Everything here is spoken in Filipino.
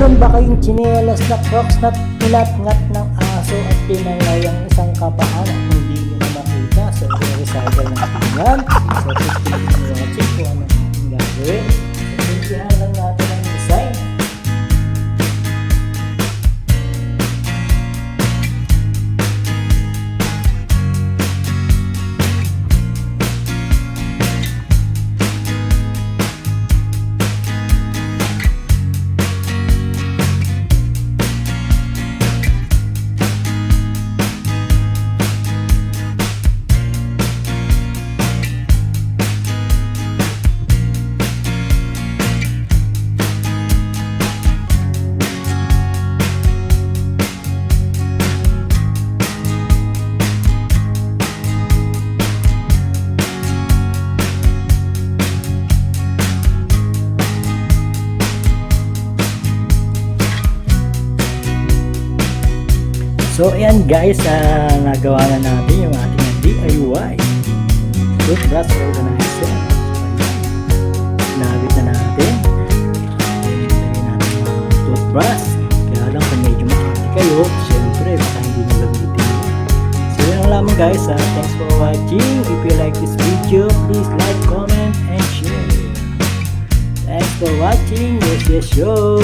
Meron ba kayong tsinelas na Crocs na tinatngat ng aso at tinangay ang isang kapaan at hindi nyo na makita? So, i-recycle natin yan. So, please click nyo yung check kung ano natin gagawin. So, simplihan lang natin ang design. So ayan guys, nagawa na natin yung ating DIY toothbrush organizer. Nabit na natin. Lagyan natin yung toothbrush. Kaya lang kung medyo makakita kayo, syempre baka hindi nyo gamitin yun. So yun lang lamang guys. Thanks for watching. If you like this video, please like, comment, and share. Thanks for watching. Here's the show.